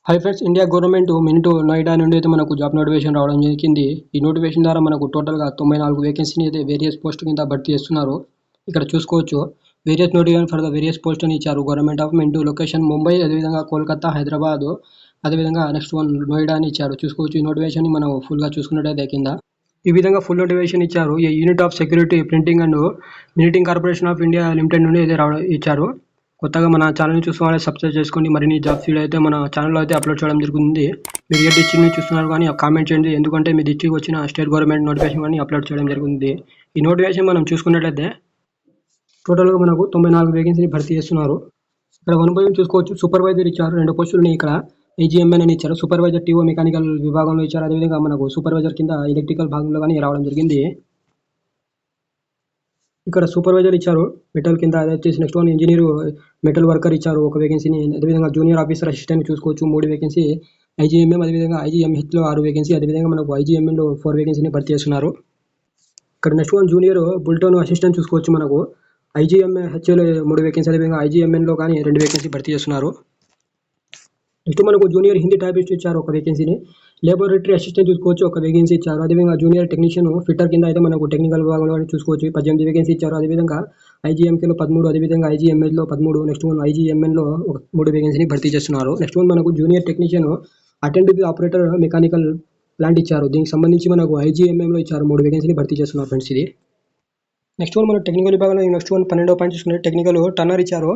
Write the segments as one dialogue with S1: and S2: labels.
S1: Hi friends, India government minute Noida నుండి అయితే మనకు జాబ్ నోటిఫికేషన్ రావడం జరిగింది. ఈ నోటిఫికేషన్ ద్వారా మనకు టోటల్గా 94 వేకెన్సీని అయితే వేరియస్ పోస్ట్ కింద భర్తీ చేస్తున్నారు. ఇక్కడ చూసుకోవచ్చు various notification for the various post అని ఇచ్చారు. Government of Mintu location Mumbai, అదేవిధంగా కోల్కతా, హైదరాబాద్, అదేవిధంగా నెక్స్ట్ వన్ నోయిడా అని ఇచ్చారు. చూసుకోవచ్చు ఈ నోటిఫికేషన్ మనం ఫుల్గా చూసుకున్నట్టయితే కింద ఈ విధంగా ఫుల్ నోటిఫికేషన్ ఇచ్చారు. ఈ unit of security printing and minting corporation of India limited నుండి అయితే రావడం ఇచ్చారు. కొత్తగా మన ఛానల్ని చూసుకోవాలి, సబ్స్క్రైబ్ చేసుకోండి. మరిన్ని జాబ్ ఫీడ్ అయితే మన ఛానల్లో అయితే అప్లోడ్ చేయడం జరుగుతుంది. మీరు ఏ డిస్ట్రిక్ట్ని చూస్తున్నారు కానీ కామెంట్ చేయండి, ఎందుకంటే మీ డిస్ట్రిక్ట్ వచ్చిన స్టేట్ గవర్నమెంట్ నోటిఫికేషన్ కానీ అప్లోడ్ చేయడం జరుగుతుంది. ఈ నోటిఫికేషన్ మనం చూసుకున్నట్లయితే టోటల్గా మనకు 94 వేకెన్సీని భర్తీ చేస్తున్నారు. ఇక్కడ వన్ బై వన్ చూసుకోవచ్చు. సూపర్వైజర్ ఇచ్చారు, 2 పోస్టులని ఇక్కడ AGMN అని ఇచ్చారు. సూపర్వైజర్ TO మెకానికల్ విభాగంలో ఇచ్చారు. అదేవిధంగా మనకు సూపర్వైజర్ కింద ఎలక్ట్రికల్ భాగంలో కానీ రావడం జరిగింది. ఇక్కడ సూపర్వైజర్ ఇచ్చారు మెటల్ కింద. అదే వచ్చేసి next one engineer metal worker ఇచ్చారు ఒక వేకెన్సీని. అదేవిధంగా జూనియర్ ఆఫీసర్ అసిస్టెంట్ చూసుకోవచ్చు 3 వేకెన్సీ. IGMM అదేవిధంగా IGMHలో 6 వేకెన్సీ. అదేవిధంగా మనకు IGMNలో 4 వేకెన్సీని భర్తీ చేస్తున్నారు. ఇక్కడ నెక్స్ట్ వన్ జూనియర్ బుల్టోన్ అసిస్టెంట్ చూసుకోవచ్చు. మనకు IGMHలో 3 వేకెన్సీ, అదేవిధంగా IGMNలో కానీ 2 వేకెన్సీ భర్తీ చేస్తున్నారు. నెక్స్ట్ మనకు జూనియర్ హిందీ టైపిస్ట్ ఇచ్చారు ఒక వేకెన్సీని. లేబొరేటరీ అసిస్టెంట్ చూసుకోవచ్చు ఒక వేకెన్సీ ఇచ్చారు. అదేవిధంగా జూనియర్ టెక్నీషియన్ ఫిట్టర్ కింద అయితే మనకు టెక్నికల్ విభాగంలో చూసుకోవచ్చు 18 వేకెన్సీ ఇచ్చారు. అదేవిధంగా IGMKలో 13, అదేవిధంగా IGMHలో 13, నెక్స్ట్ వన్ IGMNలో 3 వేకెన్సీని భర్తీ చేస్తున్నారు. నెక్స్ట్ వన్ మనకు junior technician attentive operator mechanical plant ఇచ్చారు. దీనికి సంబంధించి మనకు IGMMలో ఇచ్చారు 3 వేకెన్సీని భర్తీ చేస్తున్నారు ఫ్రెండ్స్. ఇది నెక్స్ట్ వన్ మన టెక్నికల్ విభాగంలో నెక్స్ట్ వన్ 12వ పాయింట్ చూసుకుంటే టెక్నికల్ టర్నర్ ఇచ్చారు.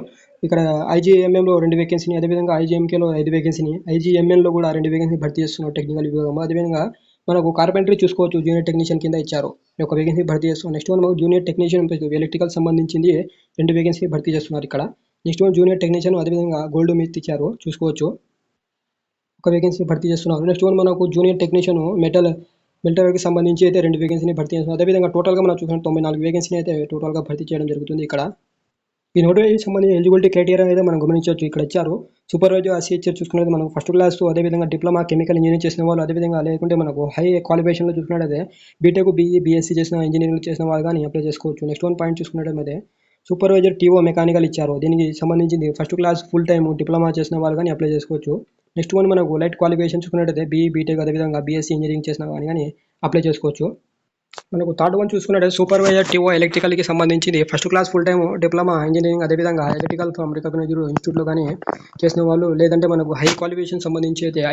S1: ఇక్కడ IGMMలో 2 వేకెన్సీని, అదేవిధంగా IGMKలో 5 వేకెన్సీని, IGMNలో కూడా 2 వేకెన్సీ భర్తీ చేస్తున్నారు టెక్నికల్ విభాగం. అదేవిధంగా మనకు కార్పెంటరీ చూసుకోవచ్చు జూనియర్ టెక్నీషియన్ కింద ఇచ్చారు, ఒక వేకెన్సీ భర్తీ చేస్తున్నారు. నెక్స్ట్ వన్ మనకు జూనియర్ టెక్నీషియన్ ఎలక్ట్రికల్ సంబంధించింది 2 వేకెన్సీ భర్తీ చేస్తున్నారు ఇక్కడ. నెక్స్ట్ వన్ జూనియర్ టెక్నీషియన్, అదేవిధంగా గోల్డ్ మిత్ ఇచ్చారు చూసుకోవచ్చు, ఒక వేకెన్సీ భర్తీ చేస్తున్నారు. నెక్స్ట్ వన్ మనకు జూనియర్ టెక్నీషియన్ మిలిటరీకి సంబంధించి అయితే 2 వేకెన్సీని భర్తీ చేస్తున్నారు. అదేవిధంగా టోటల్గా మనం చూసుకుంటే 94 వేకెన్సీని అయితే టోటల్గా భర్తీ చేయడం జరుగుతుంది ఇక్కడ. ఈ నోటిఫికేషన్ సంబంధించి ఎలిజిబిలిటీ క్రైటీరియా అయితే మనం గమనించవచ్చు. ఇక్కడ ఇచ్చారు సూపర్వైజర్ ACHR చూసుకున్నది మనకు ఫస్ట్ క్లాస్, అదేవిధంగా డిప్లొమా కెమికల్ ఇంజనీరింగ్ చేసిన వాళ్ళు, అదేవిధంగా లేకుంటే మనకు హై క్వాలిఫికేషన్లో చూసుకున్నట్టయితే బీటెక్, BE, BSc చేసిన ఇంజనీరింగ్ చేసిన వాళ్ళు కానీ అప్లై చేసుకోవచ్చు. నెక్స్ట్ వన్ పాయింట్ చూసుకున్నట్టయితే సూపర్వైజర్ TO మెకానికల్ ఇచ్చారు. దీనికి సంబంధించింది first class, full time diploma చేసిన వాళ్ళు కానీ అప్లై చేసుకోవచ్చు. నెక్స్ట్ వన్ మనకు లైట్ క్వాలిఫికేషన్ చూసుకున్నట్టయితే BE, BTech, అదేవిధంగా BSc ఇంజనీరింగ్ చేసిన కానీ అప్లై చేసుకోవచ్చు. మనకు థర్డ్ వన్ చూసుకున్నట్లయితే సూపర్వైజర్ TO ఎలక్ట్రికల్కి సంబంధించింది first class, full time diploma engineering, అదేవిధంగా ఎలక్ట్రికల్ ఫ్రమ్ రికగ్నైజ్డ్ ఇన్స్టిట్యూట్లో కానీ చేసిన వాళ్ళు, లేదంటే మనకు హై క్వాలిఫికేషన్ సంబంధించి అయితే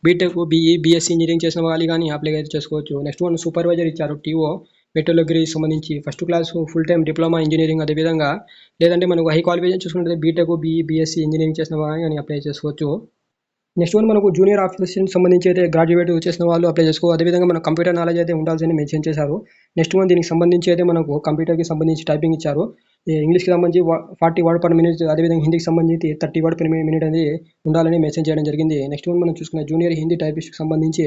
S1: బీటెక్, BE, BSc ఇంజనీరింగ్ చేసిన వాళ్ళు కానీ అప్లై అయితే చేసుకోవచ్చు. నెక్స్ట్ వన్ సూపర్వైజర్ ఇచ్చారు TO మెటలర్జీకి సంబంధించి first class, full time diploma engineering, అదేవిధంగా లేదంటే మనకు హై క్వాలిఫికేషన్ చూసుకుంటే బీటెక్, BE, BSc ఇంజనీరింగ్ చేసిన వాళ్ళు కానీ అప్లై చేసుకోవచ్చు. నెక్స్ట్ వన్ మనకు జూనియర్ ఆఫీసర్ సంబంధించి అయితే గ్రాడ్యుయేట్ చేసిన వాళ్ళు అప్లై చేసుకోవచ్చు. అదేవిధంగా మనకు కంప్యూటర్ నాలెడ్జ్ అయితే ఉండాల్సింది మెన్షన్ చేశారు. నెక్స్ట్ వన్ దీనికి సంబంధించి అయితే మనకు కంప్యూటర్కి సంబంధించి టైపింగ్ ఇచ్చారు. ఇంగ్లీష్కి సంబంధించి 40 వర్డ్ పర్ మినిట్, అదేవిధంగా హిందీకి సంబంధించి 30 వర్డ్ పర్ మినిట్ అనేది ఉండాలని మెన్షన్ చేయడం జరిగింది. నెక్స్ట్ వన్ మనం చూసుకున్న జూనియర్ హిందీ టైపిస్ట్కి సంబంధించి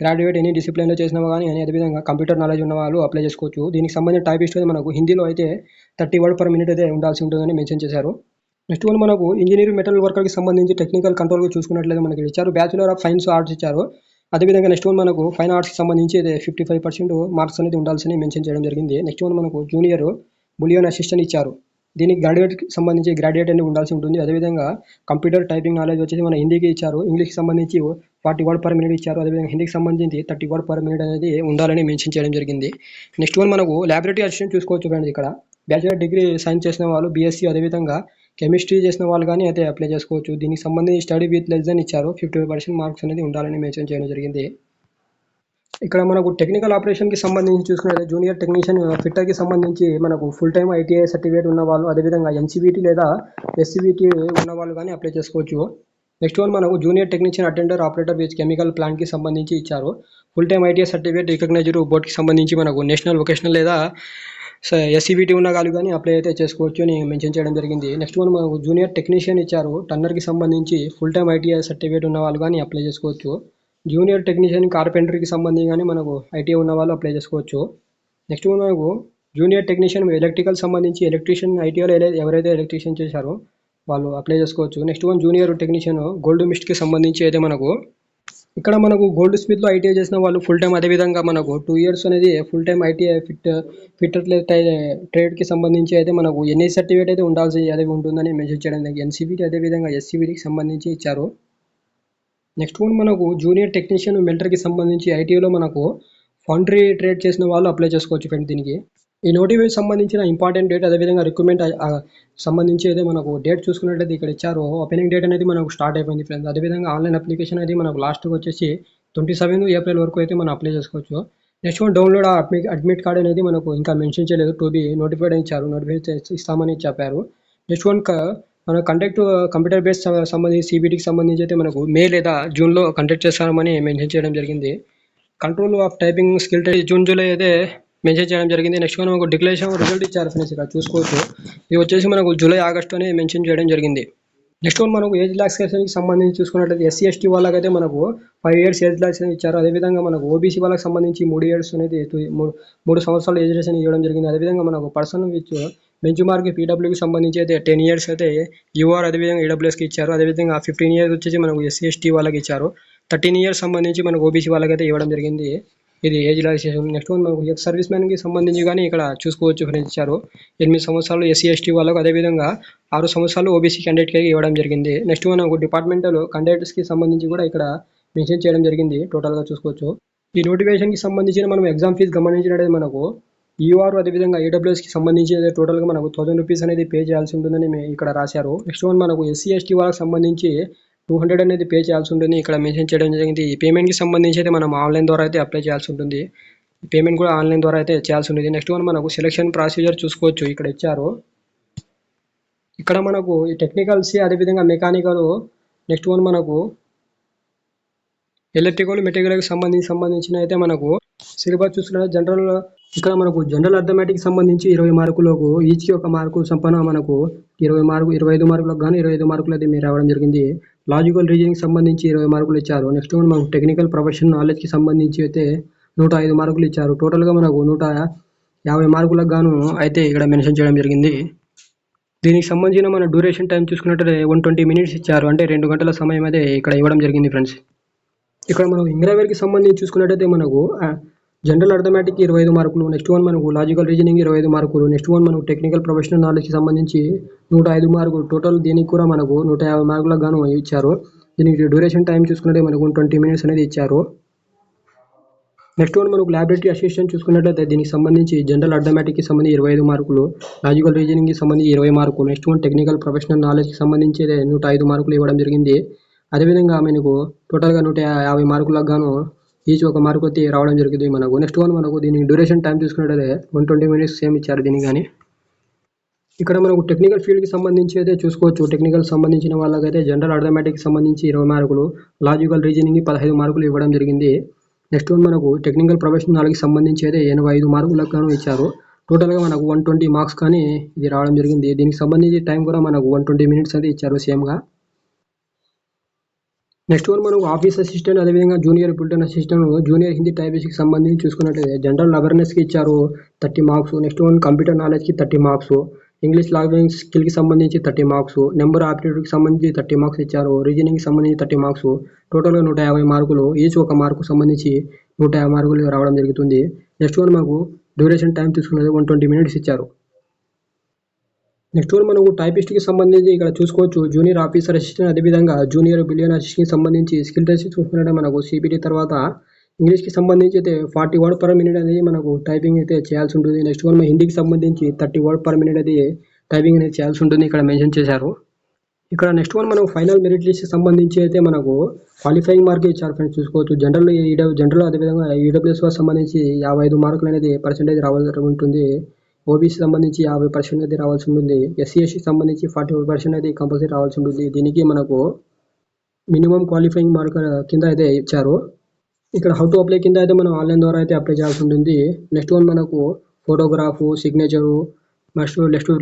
S1: గ్రాడ్యుయేట్ ఎనీ డిసిప్లిన్లో చేసిన కానీ అదేవిధంగా కంప్యూటర్ నాలెడ్జ్ ఉన్న వాళ్ళు అప్లై చేసుకోవచ్చు. దీనికి సంబంధించిన టైపిస్ట్ మనకు హిందీలో అయితే 30 వర్డ్ పర్ మినిట్ అయితే ఉండాల్సి ఉంటుందని మెన్షన్ చేశారు. నెక్స్ట్ వన్ మనకు ఇంజనీర్ మెటల్ వర్కర్కి సంబంధించి టెక్నికల్ కంట్రోల్ చూసుకున్నట్లయితే మనకి ఇచ్చారు బ్యాచులర్ ఆఫ్ సైన్స్ ఆర్ట్స్ ఇచ్చారు. అదేవిధంగా నెక్స్ట్ వన్ మనకు ఫైన్ ఆర్ట్స్కి సంబంధించి అయితే 55% మార్క్స్ అనేది ఉండాల్సింది మెన్షన్ చేయడం జరిగింది. నెక్స్ట్ వన్ మనకు జూనియర్ బులియన్ అసిస్టెంట్ ఇచ్చారు. దీనికి గ్రాడ్యుయేట్కి సంబంధించి గ్రాడ్యుయేట్ అనేది ఉండాల్సి ఉంటుంది. అదేవిధంగా కంప్యూటర్ టైపింగ్ నాలెడ్జ్ వచ్చేసి మన హిందీకి ఇచ్చారు. ఇంగ్లీష్కి సంబంధించి 40 వర్డ్ పర్ మినిట్ ఇచ్చారు. అదేవిధంగా హిందీకి సంబంధించి 30 వర్డ్ పర్ మినిట్ అనేది ఉండాలని మెన్షన్ చేయడం జరిగింది. నెక్స్ట్ వన్ మనకు ల్యాబొరేటరీ అసిస్టెంట్ చూసుకోవచ్చు ఫ్రెండ్స్. ఇక్కడ బ్యాచులర్ డిగ్రీ సైన్స్ చేసిన వాళ్ళు, BSc, అదేవిధంగా కెమిస్ట్రీ చేసిన వాళ్ళు కానీ అయితే అప్లై చేసుకోవచ్చు. దీనికి సంబంధించి స్టడీ విత్ లెస్ దెన్ ఇచ్చారు. 55% మార్క్స్ అనేది ఉండాలని మెన్షన్ చేయడం జరిగింది. ఇక్కడ మనకు టెక్నికల్ ఆపరేషన్కి సంబంధించి చూసుకున్నట్లయితే జూనియర్ టెక్నీషియన్ ఫిట్టర్కి సంబంధించి మనకు ఫుల్ టైమ్ ITI సర్టిఫికేట్ ఉన్న వాళ్ళు, అదేవిధంగా NCVT లేదా SCVT ఉన్న వాళ్ళు కానీ అప్లై చేసుకోవచ్చు. నెక్స్ట్ వన్ మనకు junior technician attender operator with chemical ప్లాంట్కి సంబంధించి ఇచ్చారు. Full time ITI certificate recognised బోర్డ్కి సంబంధించి మనకు నేషనల్ వొకేషనల్ లేదా SCVT ఉన్న వాళ్ళు కానీ అప్లై అయితే చేసుకోవచ్చు అని మెన్షన్ చేయడం జరిగింది. నెక్స్ట్ వన్ మనకు జూనియర్ టెక్నీషియన్ ఇచ్చారు. టన్నర్కి సంబంధించి ఫుల్ టైమ్ ITI సర్టిఫికేట్ ఉన్న వాళ్ళు కానీ అప్లై చేసుకోవచ్చు. జూనియర్ టెక్నీషియన్ కార్పెంటరీకి సంబంధించి కానీ మనకు ITI ఉన్న వాళ్ళు అప్లై చేసుకోవచ్చు. నెక్స్ట్ వన్ మనకు జూనియర్ టెక్నీషియన్ ఎలక్ట్రికల్ సంబంధించి ఎలక్ట్రీషియన్ ITIలో ఎవరైతే ఎలక్ట్రీషియన్ చేశారో వాళ్ళు అప్లై చేసుకోవచ్చు. నెక్స్ట్ వన్ జూనియర్ టెక్నీషియన్ గోల్డ్ మిస్ట్కి సంబంధించి అయితే మనకు ఇక్కడ మనకు గోల్డ్ స్మిత్లో ITI చేసిన వాళ్ళు ఫుల్ టైం, అదేవిధంగా మనకు 2 years అనేది ఫుల్ టైం ITI ఫిట్టర్ ట్రేడ్కి సంబంధించి అయితే మనకు NI సర్టిఫికేట్ అయితే ఉండాల్సి అదే ఉంటుందని మెన్షన్ చేయడం జరిగింది. NCVT అదేవిధంగా SCVTకి సంబంధించి ఇచ్చారు. నెక్స్ట్ వన్ మనకు జూనియర్ టెక్నీషియన్ మెంటర్కి సంబంధించి ఐటీలో మనకు ఫౌండరీ ట్రేడ్ చేసిన వాళ్ళు అప్లై చేసుకోవచ్చు ఫ్రెండ్. దీనికి ఈ నోటిఫికేషన్ సంబంధించిన ఇంపార్టెంట్ డేట్ అదేవిధంగా రిక్రూట్మెంట్ సంబంధించి అయితే మనకు డేట్ చూసుకున్నట్లయితే ఇక్కడ ఇచ్చారు. ఓపెనింగ్ డేట్ అనేది మనకు స్టార్ట్ అయిపోయింది ఫ్రెండ్స్. అదేవిధంగా ఆన్లైన్ అప్లికేషన్ అనేది మనకు లాస్ట్కి వచ్చేసి 27 ఏప్రిల్ వరకు అయితే మనం అప్లై చేసుకోవచ్చు. Next one download admit card అనేది మనకు ఇంకా మెన్షన్ చేయలేదు, టు బి నోటిఫైడ్ అని ఇచ్చారు, నోటిఫికేషన్ ఇస్తామని చెప్పారు. నెక్స్ట్ వన్ మన కండక్ట్ కంప్యూటర్ బేస్ సంబంధించి సిబిటీకి సంబంధించి అయితే మనకు మే లేదా జూన్లో కండక్ట్ చేస్తామని మెన్షన్ చేయడం జరిగింది. Control of typing skill test July అయితే మెన్షన్ చేయడం జరిగింది. నెక్స్ట్ మనకు డిక్లరేషన్ రిజల్ట్ ఇచ్చారు ఫ్రెండ్స్, ఇక్కడ చూసుకోవచ్చు. ఇది వచ్చేసి మనకు జూలై ఆగస్టు అని మెన్షన్ చేయడం జరిగింది. నెక్స్ట్ వన్ మనకు ఏజ్ రిలాక్సేషన్కి సంబంధించి చూసుకున్నట్లయితే ఎస్సీ ఎస్టీ వాళ్ళకైతే మనకు 5 years ఏజ్ రిలాక్సేషన్ ఇచ్చారు. అదేవిధంగా మనకు ఓబీసీ వాళ్ళకి సంబంధించి 3 years అనేది 3 సంవత్సరాలు ఏజ్ రిలాక్సేషన్ ఇవ్వడం జరిగింది. అదేవిధంగా మనకు పర్సన్ విత్ బెంచ్ మార్క్ పీడబ్ల్యూకి సంబంధించి అయితే 10 years అయితే యూఆర్ అదేవిధంగా ఈడబ్ల్యూఎస్కి ఇచ్చారు. అదేవిధంగా 15 years వచ్చేసి మనకు ఎస్సీ ఎస్టీ వాళ్ళకి ఇచ్చారు. 13 years సంబంధించి మనకు ఓబీసీ వాళ్ళకైతే ఇవ్వడం జరిగింది. ఇది ఏజ్ రిలాక్సేషన్. నెక్స్ట్ వన్ మనకు ఎక్స్ సర్వీస్ మ్యాన్కి సంబంధించి కానీ ఇక్కడ చూసుకోవచ్చు ఫ్రెండ్స్, ఇచ్చారు 8 సంవత్సరాలు ఎస్సీ ఎస్టీ వాళ్ళకు, అదేవిధంగా 6 సంవత్సరాలు ఓబీసీ క్యాండిడేట్కి ఇవ్వడం జరిగింది. నెక్స్ట్ మనకు డిపార్ట్మెంటల్ క్యాండిడేట్స్కి సంబంధించి కూడా ఇక్కడ మెన్షన్ చేయడం జరిగింది. టోటల్గా చూసుకోవచ్చు. ఈ నోటిఫికేషన్కి సంబంధించిన మనం ఎగ్జామ్ ఫీజు గమనించినట్లయితే మనకు యూఆర్ అదేవిధంగా ఈడబ్ల్యూఎస్కి సంబంధించి రూపీస్ మనకు 1000 రూపీస్ అనేది పే చేయాల్సి ఉంటుందని ఇక్కడ రాశారు. నెక్స్ట్ వన్ మనకు ఎస్సీ ఎస్టీ వాళ్ళకి సంబంధించి 200 అనేది పే చేయాల్సి ఉంటుంది, ఇక్కడ మెన్షన్ చేయడం జరిగింది. ఈ పేమెంట్కి సంబంధించి అయితే మనం ఆన్లైన్ ద్వారా అయితే అప్లై చేయాల్సి ఉంటుంది. ఈ పేమెంట్ కూడా ఆన్లైన్ ద్వారా అయితే చేయాల్సి ఉంటుంది. నెక్స్ట్ వన్ మనకు సెలక్షన్ ప్రొసీజర్ చూసుకోవచ్చు, ఇక్కడ ఇచ్చారు. ఇక్కడ మనకు ఈ టెక్నికల్స్ అదేవిధంగా మెకానికల్, నెక్స్ట్ వన్ మనకు ఎలక్ట్రికల్ మెటీరియల్కి సంబంధించిన అయితే మనకు సిలబస్ చూసుకున్నట్టు జనరల్, ఇక్కడ మనకు జనరల్ అర్థమెటిక్ సంబంధించి 20 మార్కులకు ఈచ్కి ఒక మార్కు సంపన్న మనకు 25 మార్కులకు కానీ 25 మార్కులు అయితే మీరు రావడం జరిగింది. లాజికల్ రీజనింగ్ సంబంధించి 20 మార్కులు ఇచ్చారు. నెక్స్ట్ మనకు టెక్నికల్ ప్రొఫెషనల్ నాలెడ్జ్కి సంబంధించి అయితే 105 మార్కులు ఇచ్చారు. టోటల్గా మనకు 150 మార్కులకు గాను అయితే ఇక్కడ మెన్షన్ చేయడం జరిగింది. దీనికి సంబంధించిన మన డ్యూరేషన్ టైం చూసుకున్నట్టు 120 minutes ఇచ్చారు, అంటే 2 గంటల సమయం అయితే ఇక్కడ ఇవ్వడం జరిగింది ఫ్రెండ్స్. ఇక్కడ మనం ఇంగ్రావేర్కి సంబంధించి చూసుకున్నట్టయితే మనకు జనరల్ అర్థమెటిక్ 25 మార్కులు, నెక్స్ట్ వన్ మనకు లాజికల్ రీజనింగ్ 25 మార్కులు, నెక్స్ట్ వన్ మనకు టెక్నికల్ ప్రొఫెషనల్ నాలెడ్జ్కి సంబంధించి 105 మార్కులు, టోటల్ దీనికి కూడా మనకు 150 మార్కులకు గాను ఇచ్చారు. దీనికి డ్యూరేషన్ టైం చూసుకున్నట్టే మనకు 120 minutes అనేది ఇచ్చారు. నెక్స్ట్ వన్ మనకు ల్యాబొరేటరీ అసిస్టెంట్ చూసుకున్నట్లయితే దీనికి సంబంధించి జనరల్ అర్థమెటిక్కి సంబంధించి 25 మార్కులు, లాజికల్ రీజనింగ్కి సంబంధించి 20 మార్కులు, నెక్స్ట్ వన్ టెక్నికల్ ప్రొఫెషనల్ నాలెడ్జ్కి సంబంధించి 105 మార్కులు ఇవ్వడం జరిగింది. అదేవిధంగా మనకు టోటల్గా 150 మార్కులకు గాను ఈచ్ ఒక మార్కు అయితే రావడం జరుగుతుంది మనకు. నెక్స్ట్ వన్ మనకు దీనికి డ్యూరేషన్ టైం చూసుకున్నట్లయితే 120 minutes సేమ్ ఇచ్చారు దీనికి కానీ. ఇక్కడ మనకు టెక్నికల్ ఫీల్డ్కి సంబంధించి అయితే చూసుకోవచ్చు. టెక్నికల్ సంబంధించిన వాళ్ళకైతే జనరల్ అర్థమెటిక్కి సంబంధించి 20 మార్కులు, లాజికల్ రీజనింగ్కి 15 మార్కులు ఇవ్వడం జరిగింది. నెక్స్ట్ వన్ మనకు టెక్నికల్ ప్రొఫెషనల్ నాలెడ్జ్కి సంబంధించి అయితే 85 మార్కులకు గాను ఇచ్చారు. టోటల్గా మనకు 120 మార్క్స్ కానీ ఇది రావడం జరిగింది. దీనికి సంబంధించి టైం కూడా మనకు 120 minutes అయితే ఇచ్చారు సేమ్గా. నెక్స్ట్ వన్ మనకు ఆఫీస్ అసిస్టెంట్ అదేవిధంగా junior bulletin assistant, junior Hindi టైపిస్ట్కి సంబంధించి చూసుకున్నట్లయితే జనరల్ అవేర్నెస్కి ఇచ్చారు 30 మార్క్స్, నెక్స్ట్ వన్ కంప్యూటర్ నాలెడ్జ్కి 30 మార్క్స్, ఇంగ్లీష్ లాంగ్వేజ్ స్కిల్కి సంబంధించి 30 మార్క్స్, నెంబర్ ఆప్టిట్యూడ్కి సంబంధించి 30 మార్క్స్ ఇచ్చారు, రీజనింగ్కి సంబంధించి 30 మార్క్స్, టోటల్గా 150 మార్కులు, ఈచ్ ఒక మార్కు సంబంధించి 150 మార్కులు రావడం జరుగుతుంది. నెక్స్ట్ వన్ మనకు డ్యూరేషన్ టైం తీసుకున్నది 120 minutes ఇచ్చారు. నెక్స్ట్ వన్ మనకు టైపిస్ట్కి సంబంధించి ఇక్కడ చూసుకోవచ్చు జూనియర్ ఆఫీసర్ అసిస్టెంట్ అదేవిధంగా జూనియర్ బిలియన్ అసిస్టెంట్కి సంబంధించి స్కిల్ టెస్ట్ చూసుకున్నట్టే మనకు సిబిటీ తర్వాత ఇంగ్లీష్కి సంబంధించి అయితే 40 words per minute అనేది మనకు టైపింగ్ అయితే చేయాల్సి ఉంటుంది. నెక్స్ట్ వన్ హిందీకి సంబంధించి 30 words per minute అది టైపింగ్ అనేది చేయాల్సి ఉంటుంది, ఇక్కడ మెన్షన్ చేశారు. ఇక్కడ నెక్స్ట్ వన్ మనకు ఫైనల్ మెరిట్ లిస్ట్ సంబంధించి అయితే మనకు క్వాలిఫైయింగ్ మార్క్ ఇచ్చారు ఫ్రెండ్స్, చూసుకోవచ్చు. జనరల్ అదేవిధంగా ఈడబ్ల్యూఎస్ సంబంధించి 55 మార్కులు అనేది పర్సెంటేజ్ రావాల్సి ఉంటుంది. ఓబీసీ సంబంధించి 50% అయితే రావాల్సి ఉంటుంది. ఎస్సీ ఎస్టీ సంబంధించి 40% అయితే కంపల్సరీ రావాల్సి ఉంటుంది. దీనికి మనకు మినిమం క్వాలిఫైయింగ్ మార్క్ కింద అయితే ఇచ్చారు. ఇక్కడ హౌ టు అప్లై కింద అయితే మనం ఆన్లైన్ ద్వారా అయితే అప్లై చేయాల్సి ఉంటుంది. నెక్స్ట్ వన్ మనకు ఫోటోగ్రాఫు, సిగ్నేచరు,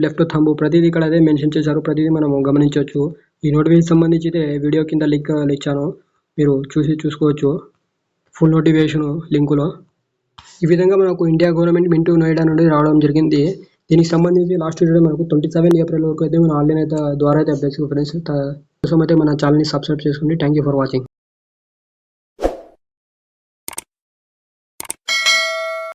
S1: లెఫ్ట్ థంబ్ ప్రతిదీ ఇక్కడ అదే మెన్షన్ చేశారు, ప్రతిదీ మనం గమనించవచ్చు. ఈ నోటిఫికేషన్ సంబంధించి అయితే వీడియో కింద లింక్ ఇచ్చాను, మీరు చూసుకోవచ్చు ఫుల్ నోటిఫికేషన్ లింకులో. ఈ విధంగా మనకు ఇండియా గవర్నమెంట్ మింటూ నోయిడా నుండి రావడం జరిగింది. దీనికి సంబంధించి లాస్ట్ డేట్ మనకు 27 ఏప్రిల్ వరకు అయితే మన ఆన్లైన్ అయితే ద్వారా అయితే అప్లై చేసుకోవచ్చు ఫ్రెండ్స్. కోసం అయితే మన ఛానల్ని సబ్స్క్రైబ్ చేసుకోండి. Thank you for watching.